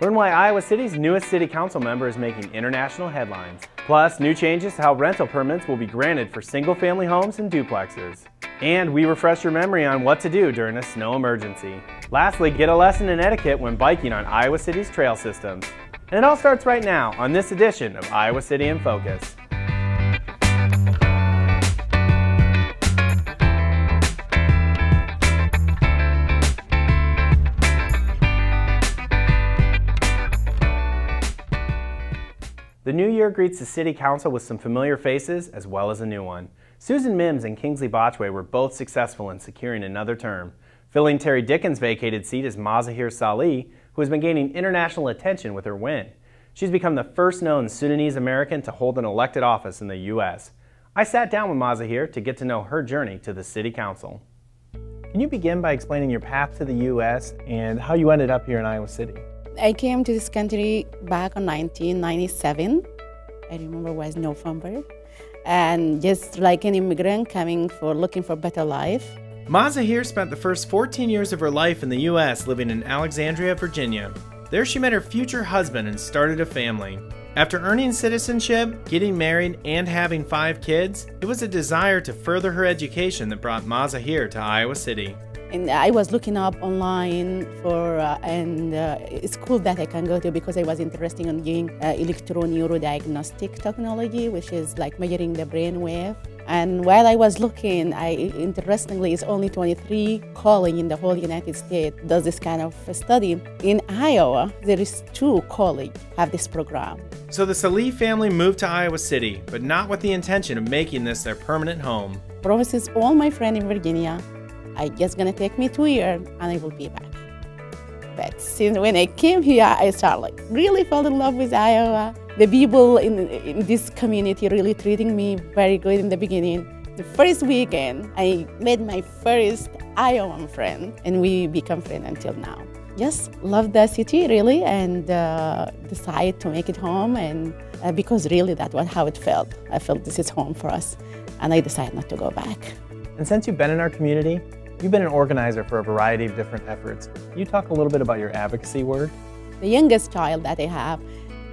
Learn why Iowa City's newest city council member is making international headlines. Plus, new changes to how rental permits will be granted for single-family homes and duplexes. And we refresh your memory on what to do during a snow emergency. Lastly, get a lesson in etiquette when biking on Iowa City's trail systems. And it all starts right now on this edition of Iowa City in Focus. The new year greets the City Council with some familiar faces as well as a new one. Susan Mims and Kingsley Botchway were both successful in securing another term. Filling Terry Dickens' vacated seat is Mazahir Salih, who has been gaining international attention with her win. She's become the first known Sudanese-American to hold an elected office in the U.S. I sat down with Mazahir to get to know her journey to the City Council. Can you begin by explaining your path to the U.S. and how you ended up here in Iowa City? I came to this country back in 1997. I remember it was November. And just like an immigrant looking for a better life. Mazahir spent the first 14 years of her life in the U.S. living in Alexandria, Virginia. There she met her future husband and started a family. After earning citizenship, getting married, and having 5 kids, it was a desire to further her education that brought Mazahir to Iowa City. And I was looking up online for a school that I can go to because I was interested in doing electro-neurodiagnostic technology, which is like measuring the brain wave. And while I was looking, interestingly, it's only 23 colleges in the whole United States does this kind of study. In Iowa, there is 2 colleges have this program. So the Salih family moved to Iowa City, but not with the intention of making this their permanent home. Promises all my friends in Virginia, it's just gonna take me 2 years and I will be back. But since when I came here, I started really fell in love with Iowa. The people in this community really treating me very good in the beginning. The first weekend, I met my first Iowan friend and we become friends until now. Just love the city really and decided to make it home and because really that was how it felt. I felt this is home for us and I decided not to go back. And since you've been in our community, you've been an organizer for a variety of different efforts. Can you talk a little bit about your advocacy work? The youngest child that I have,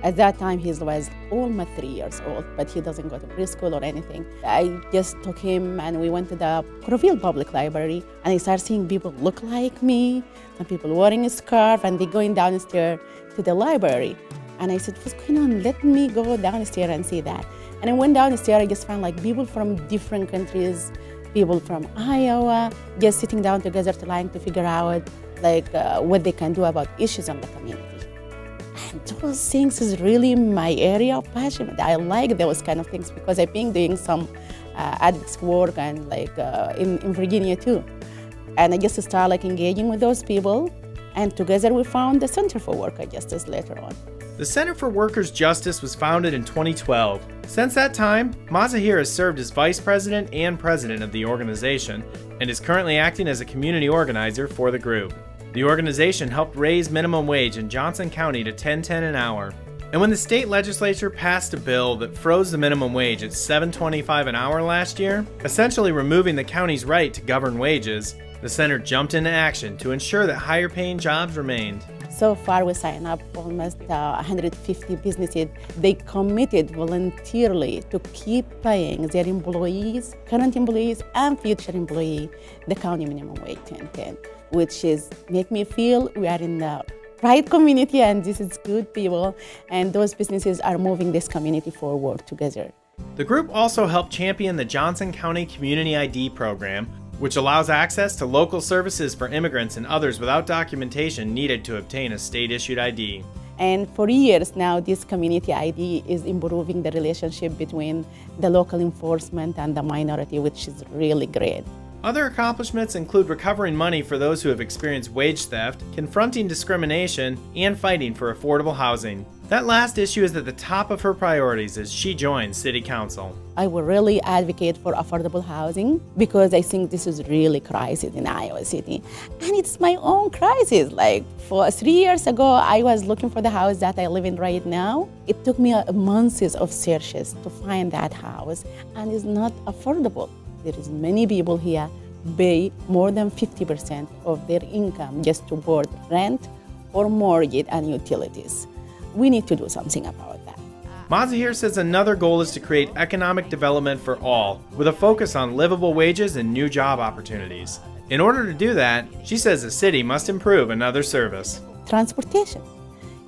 at that time he was almost 3 years old, but he doesn't go to preschool or anything. I just took him and we went to the Crowfield Public Library and I started seeing people look like me, some people wearing a scarf and they going downstairs to the library. And I said, what's going on? Let me go downstairs and see that. And I went downstairs, I just found like people from different countries, people from Iowa, just sitting down together trying to figure out what they can do about issues in the community. And those things is really my area of passion. I like those kind of things because I've been doing some advocacy work and in Virginia too. And I just started engaging with those people and together we found the Center for Worker Justice later on. The Center for Workers' Justice was founded in 2012. Since that time, Mazahir has served as vice president and president of the organization and is currently acting as a community organizer for the group. The organization helped raise minimum wage in Johnson County to $10.10 an hour. And when the state legislature passed a bill that froze the minimum wage at $7.25 an hour last year, essentially removing the county's right to govern wages, the center jumped into action to ensure that higher paying jobs remained. So far we signed up almost 150 businesses. They committed voluntarily to keep paying their employees, current employees and future employees, the county minimum wage $10.10, which make me feel we are in the right community and this is good people and those businesses are moving this community forward together. The group also helped champion the Johnson County Community ID program, which allows access to local services for immigrants and others without documentation needed to obtain a state-issued ID. And for years now, this community ID is improving the relationship between the local enforcement and the minority, which is really great. Other accomplishments include recovering money for those who have experienced wage theft, confronting discrimination, and fighting for affordable housing. That last issue is at the top of her priorities as she joins City Council. I will really advocate for affordable housing because I think this is really a crisis in Iowa City. And it's my own crisis. Like 3 years ago, I was looking for the house that I live in right now. It took me months of searches to find that house and it's not affordable. There is many people here pay more than 50% of their income just toward rent or mortgage and utilities. We need to do something about that. Mazahir says another goal is to create economic development for all, with a focus on livable wages and new job opportunities. In order to do that, she says the city must improve another service. Transportation.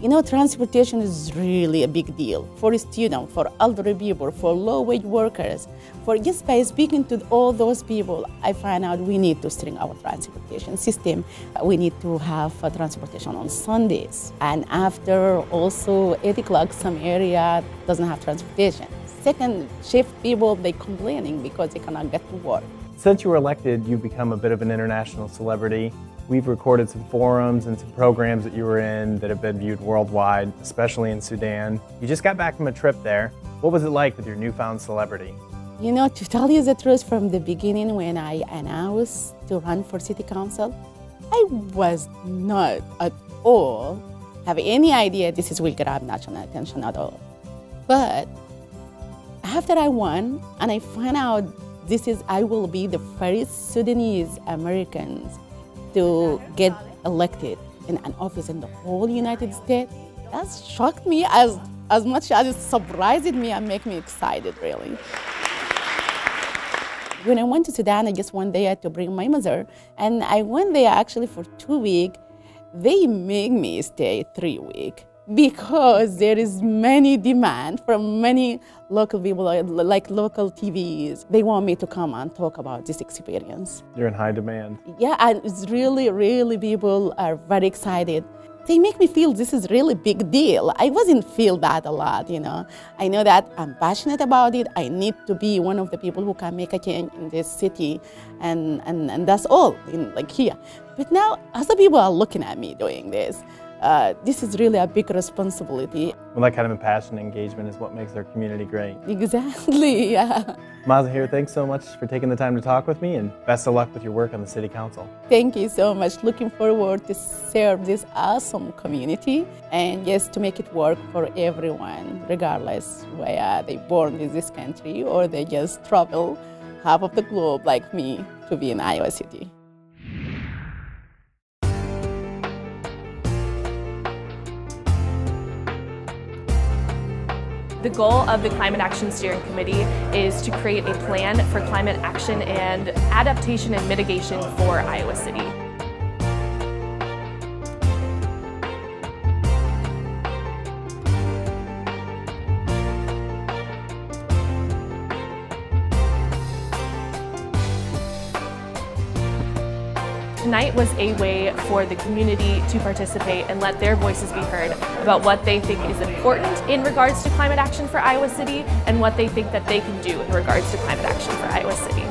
You know, transportation is really a big deal for students, for elderly people, for low-wage workers. For just by speaking to all those people, I find out we need to strengthen our transportation system. We need to have transportation on Sundays. And after also 8 o'clock, some area doesn't have transportation. Second shift people, they complaining because they cannot get to work. Since you were elected, you've become a bit of an international celebrity. We've recorded some forums and some programs that you were in that have been viewed worldwide, especially in Sudan. You just got back from a trip there. What was it like with your newfound celebrity? You know, to tell you the truth, from the beginning when I announced to run for city council, I was not at all have any idea this will grab national attention at all. But after I won and I found out I will be the first Sudanese-Americans to get elected in an office in the whole United States, that shocked me as much as it surprised me and made me excited, really. When I went to Sudan, I just went there to bring my mother, and I went there actually for 2 weeks. They made me stay 3 weeks because there is many demand from many local people, like local TVs. They want me to come and talk about this experience. You're in high demand. Yeah, and it's really people are very excited. They make me feel this is really big deal. I wasn't feel that a lot, you know. I know that I'm passionate about it. I need to be one of the people who can make a change in this city, and that's all, like here. But now other people are looking at me doing this. This is really a big responsibility. Well, that kind of passion and engagement is what makes our community great. Exactly, yeah. Mazahir, thanks so much for taking the time to talk with me, and best of luck with your work on the City Council. Thank you so much. Looking forward to serve this awesome community and just to make it work for everyone, regardless where they born in this country or they just travel half of the globe like me to be in Iowa City. The goal of the Climate Action Steering Committee is to create a plan for climate action and adaptation and mitigation for Iowa City. Tonight was a way for the community to participate and let their voices be heard about what they think is important in regards to climate action for Iowa City and what they think that they can do in regards to climate action for Iowa City.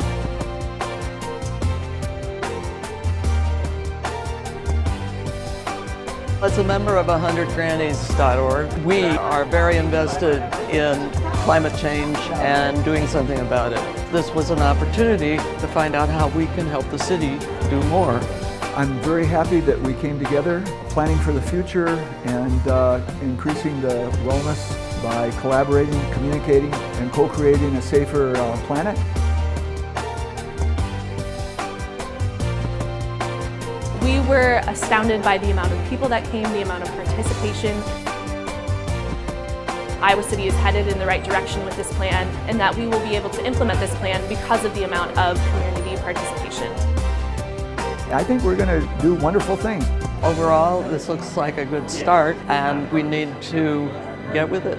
As a member of 100grannies.org, we are very invested in climate change and doing something about it. This was an opportunity to find out how we can help the city do more. I'm very happy that we came together, planning for the future and increasing the wellness by collaborating, communicating, and co-creating a safer planet. We were astounded by the amount of people that came, the amount of participation. Iowa City is headed in the right direction with this plan, and that we will be able to implement this plan because of the amount of community participation. I think we're going to do wonderful things. Overall, this looks like a good start, and we need to get with it.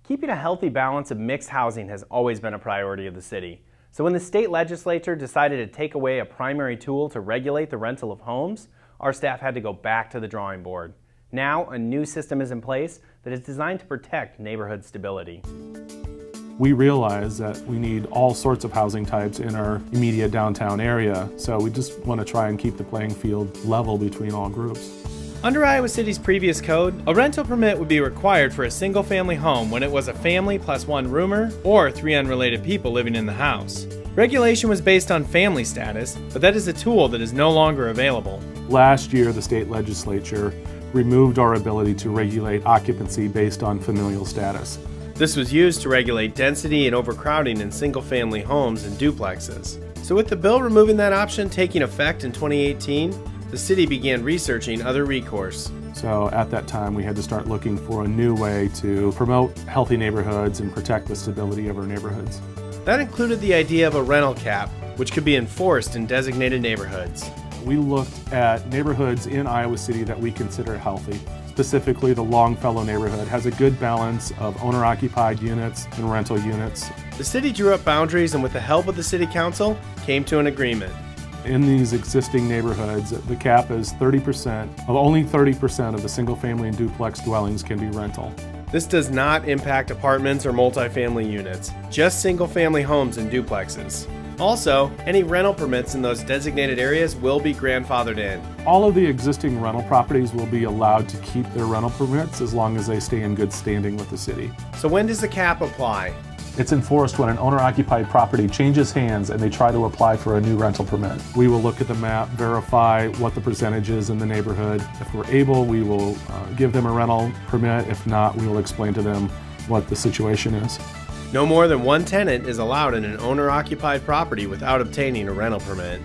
Keeping a healthy balance of mixed housing has always been a priority of the city. So when the state legislature decided to take away a primary tool to regulate the rental of homes, our staff had to go back to the drawing board. Now, a new system is in place that is designed to protect neighborhood stability. We realize that we need all sorts of housing types in our immediate downtown area, so we just want to try and keep the playing field level between all groups. Under Iowa City's previous code, a rental permit would be required for a single-family home when it was a family plus one roomer or 3 unrelated people living in the house. Regulation was based on family status, but that is a tool that is no longer available. Last year, the state legislature removed our ability to regulate occupancy based on familial status. This was used to regulate density and overcrowding in single-family homes and duplexes. So So with the bill removing that option taking effect in 2018, the city began researching other recourse. So at that time, we had to start looking for a new way to promote healthy neighborhoods and protect the stability of our neighborhoods. That included the idea of a rental cap, which could be enforced in designated neighborhoods. We looked at neighborhoods in Iowa City that we consider healthy. Specifically, the Longfellow neighborhood has a good balance of owner-occupied units and rental units. The city drew up boundaries and with the help of the city council, came to an agreement. In these existing neighborhoods, the cap is 30%, only 30% of the single-family and duplex dwellings can be rental. This does not impact apartments or multifamily units, just single-family homes and duplexes. Also, any rental permits in those designated areas will be grandfathered in. All of the existing rental properties will be allowed to keep their rental permits as long as they stay in good standing with the city. So when does the cap apply? It's enforced when an owner-occupied property changes hands and they try to apply for a new rental permit. We will look at the map, verify what the percentage is in the neighborhood. If we're able, we will give them a rental permit. If not, we will explain to them what the situation is. No more than one tenant is allowed in an owner-occupied property without obtaining a rental permit.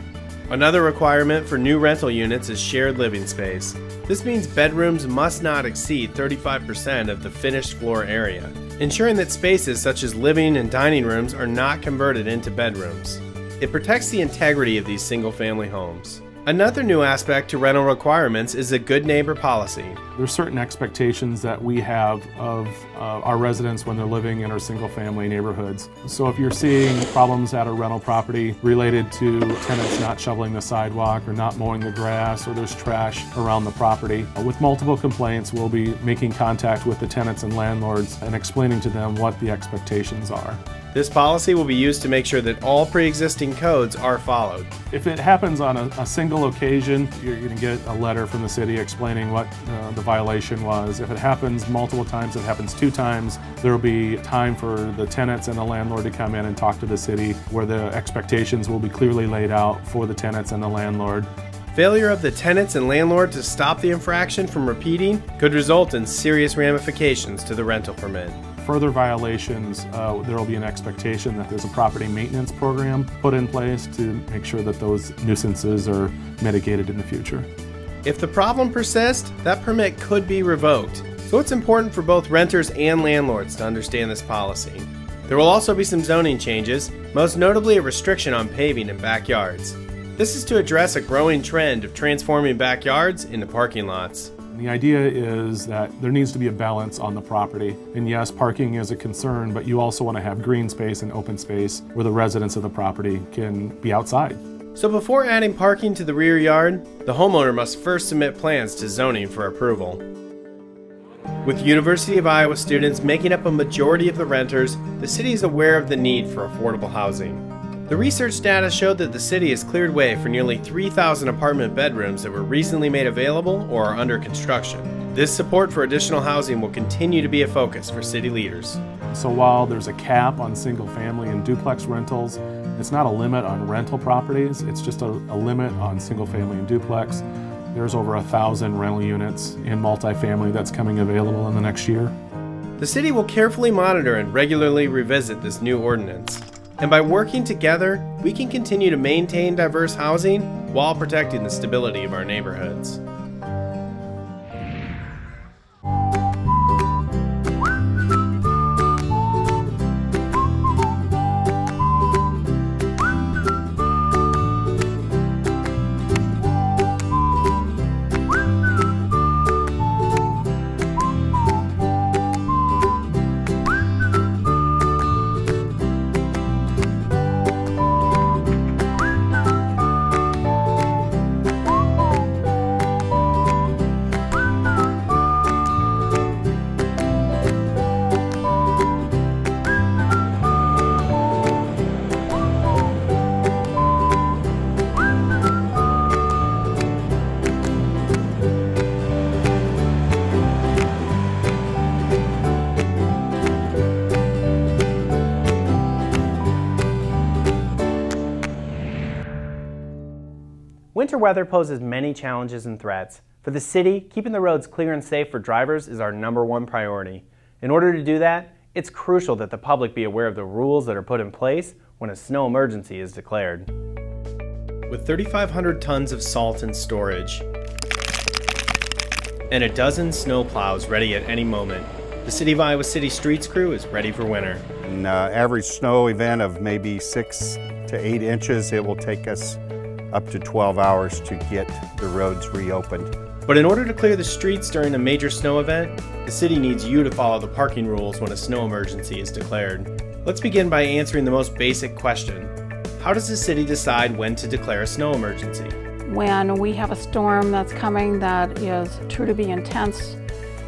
Another requirement for new rental units is shared living space. This means bedrooms must not exceed 35% of the finished floor area, ensuring that spaces such as living and dining rooms are not converted into bedrooms. It protects the integrity of these single-family homes. Another new aspect to rental requirements is a good neighbor policy. There's certain expectations that we have of our residents when they're living in our single-family neighborhoods. So if you're seeing problems at a rental property related to tenants not shoveling the sidewalk or not mowing the grass or there's trash around the property, with multiple complaints, we'll be making contact with the tenants and landlords and explaining to them what the expectations are. This policy will be used to make sure that all pre-existing codes are followed. If it happens on a single occasion, you're going to get a letter from the city explaining what the violation was. If it happens multiple times, if it happens 2 times, there will be time for the tenants and the landlord to come in and talk to the city where the expectations will be clearly laid out for the tenants and the landlord. Failure of the tenants and landlord to stop the infraction from repeating could result in serious ramifications to the rental permit. Further violations, there will be an expectation that there's a property maintenance program put in place to make sure that those nuisances are mitigated in the future. If the problem persists, that permit could be revoked. So it's important for both renters and landlords to understand this policy. There will also be some zoning changes, most notably a restriction on paving in backyards. This is to address a growing trend of transforming backyards into parking lots. The idea is that there needs to be a balance on the property. And yes, parking is a concern, but you also want to have green space and open space where the residents of the property can be outside. So before adding parking to the rear yard, the homeowner must first submit plans to zoning for approval. With University of Iowa students making up a majority of the renters, the city is aware of the need for affordable housing. The research data showed that the city has cleared way for nearly 3,000 apartment bedrooms that were recently made available or are under construction. This support for additional housing will continue to be a focus for city leaders. So while there's a cap on single family and duplex rentals, it's not a limit on rental properties, it's just a limit on single family and duplex. There's over 1,000 rental units in multifamily that's coming available in the next year. The city will carefully monitor and regularly revisit this new ordinance. And by working together, we can continue to maintain diverse housing while protecting the stability of our neighborhoods. Winter weather poses many challenges and threats. For the city, keeping the roads clear and safe for drivers is our #1 priority. In order to do that, it's crucial that the public be aware of the rules that are put in place when a snow emergency is declared. With 3,500 tons of salt in storage and a dozen snow plows ready at any moment, the City of Iowa City Streets crew is ready for winter. An average snow event of maybe 6 to 8 inches, it will take us up to 12 hours to get the roads reopened. But in order to clear the streets during a major snow event, the city needs you to follow the parking rules when a snow emergency is declared. Let's begin by answering the most basic question. How does the city decide when to declare a snow emergency? When we have a storm that's coming that is true to be intense,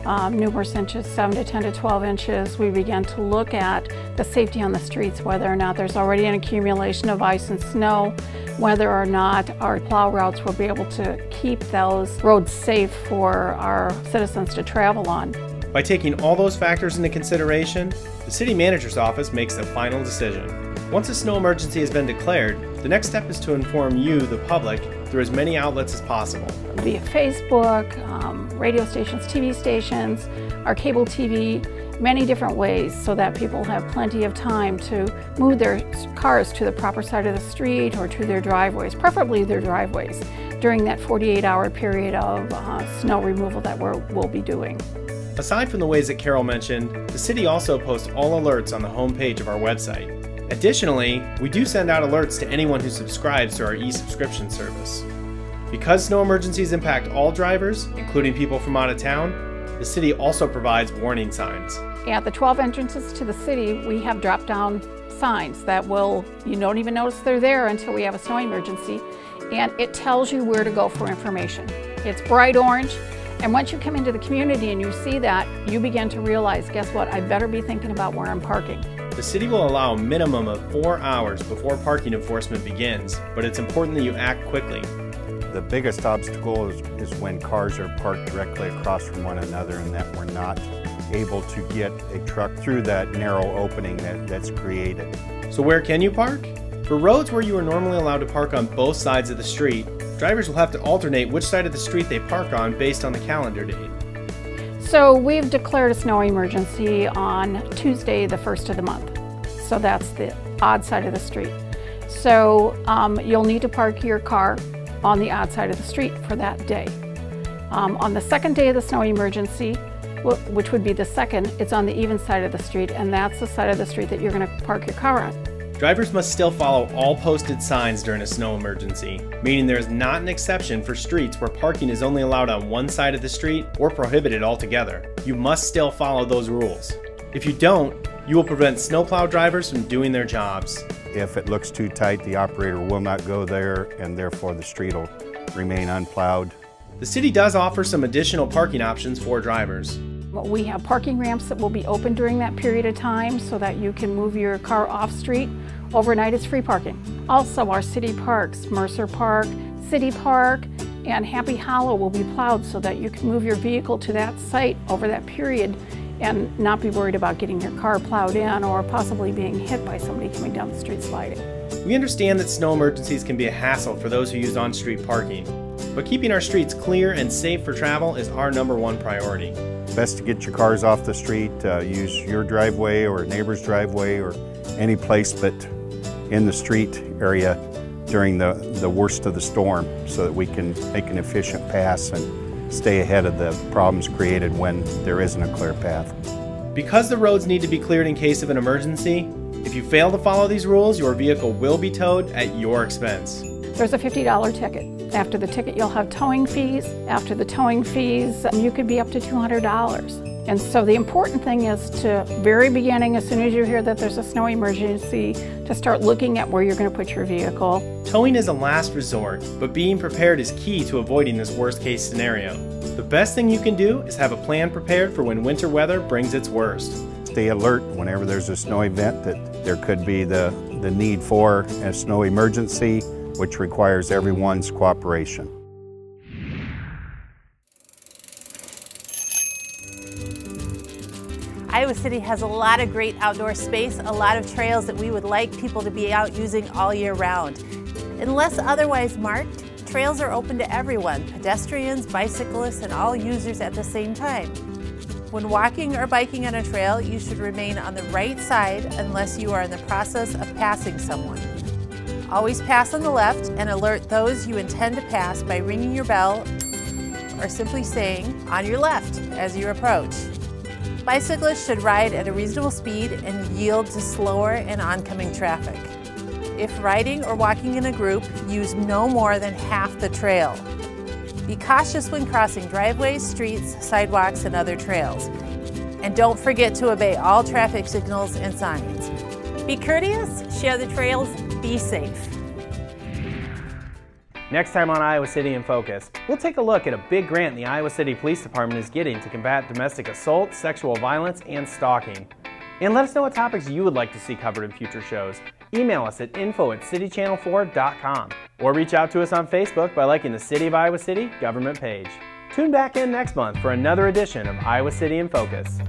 numerous inches, 7 to 10 to 12 inches, we begin to look at the safety on the streets, whether or not there's already an accumulation of ice and snow, whether or not our plow routes will be able to keep those roads safe for our citizens to travel on. By taking all those factors into consideration, the city manager's office makes the final decision. Once a snow emergency has been declared, the next step is to inform you, the public, through as many outlets as possible. Via Facebook, radio stations, TV stations, our cable TV, many different ways so that people have plenty of time to move their cars to the proper side of the street or to their driveways, preferably their driveways, during that 48-hour period of snow removal that we'll be doing. Aside from the ways that Carol mentioned, the city also posts all alerts on the homepage of our website. Additionally, we do send out alerts to anyone who subscribes to our e-subscription service. Because snow emergencies impact all drivers, including people from out of town, the city also provides warning signs. At the 12 entrances to the city, we have drop-down signs that you don't even notice they're there until we have a snow emergency, and it tells you where to go for information. It's bright orange, and once you come into the community and you see that, you begin to realize, guess what, I better be thinking about where I'm parking. The city will allow a minimum of 4 hours before parking enforcement begins, but it's important that you act quickly. The biggest obstacle is when cars are parked directly across from one another and that we're not able to get a truck through that narrow opening that's created. So where can you park? For roads where you are normally allowed to park on both sides of the street, drivers will have to alternate which side of the street they park on based on the calendar date. So we've declared a snow emergency on Tuesday, the 1st of the month. So that's the odd side of the street. So you'll need to park your car on the odd side of the street for that day. On the second day of the snow emergency, which would be the second, it's on the even side of the street, and that's the side of the street that you're going to park your car on. Drivers must still follow all posted signs during a snow emergency, meaning there is not an exception for streets where parking is only allowed on one side of the street or prohibited altogether. You must still follow those rules. If you don't, you will prevent snowplow drivers from doing their jobs. If it looks too tight, the operator will not go there, and therefore the street will remain unplowed. The city does offer some additional parking options for drivers. We have parking ramps that will be open during that period of time so that you can move your car off street. Overnight is free parking. Also, our city parks, Mercer Park, City Park, and Happy Hollow will be plowed so that you can move your vehicle to that site over that period and not be worried about getting your car plowed in or possibly being hit by somebody coming down the street sliding. We understand that snow emergencies can be a hassle for those who use on-street parking, but keeping our streets clear and safe for travel is our #1 priority. Best to get your cars off the street, use your driveway or a neighbor's driveway or any place but in the street area during the worst of the storm so that we can make an efficient pass and stay ahead of the problems created when there isn't a clear path. Because the roads need to be cleared in case of an emergency, if you fail to follow these rules, your vehicle will be towed at your expense. There's a $50 ticket. After the ticket, you'll have towing fees. After the towing fees, you could be up to $200. And so the important thing is to, very beginning, as soon as you hear that there's a snow emergency, to start looking at where you're going to put your vehicle. Towing is a last resort, but being prepared is key to avoiding this worst-case scenario. The best thing you can do is have a plan prepared for when winter weather brings its worst. Stay alert whenever there's a snow event that there could be the need for a snow emergency, which requires everyone's cooperation. Iowa City has a lot of great outdoor space, a lot of trails that we would like people to be out using all year round. Unless otherwise marked, trails are open to everyone, pedestrians, bicyclists, and all users at the same time. When walking or biking on a trail, you should remain on the right side unless you are in the process of passing someone. Always pass on the left and alert those you intend to pass by ringing your bell or simply saying, "on your left," as you approach. Bicyclists should ride at a reasonable speed and yield to slower and oncoming traffic. If riding or walking in a group, use no more than half the trail. Be cautious when crossing driveways, streets, sidewalks, and other trails. And don't forget to obey all traffic signals and signs. Be courteous, share the trails, be safe. Next time on Iowa City in Focus, we'll take a look at a big grant the Iowa City Police Department is getting to combat domestic assault, sexual violence, and stalking. And let us know what topics you would like to see covered in future shows. Email us at info@citychannel4.com or reach out to us on Facebook by liking the City of Iowa City government page. Tune back in next month for another edition of Iowa City in Focus.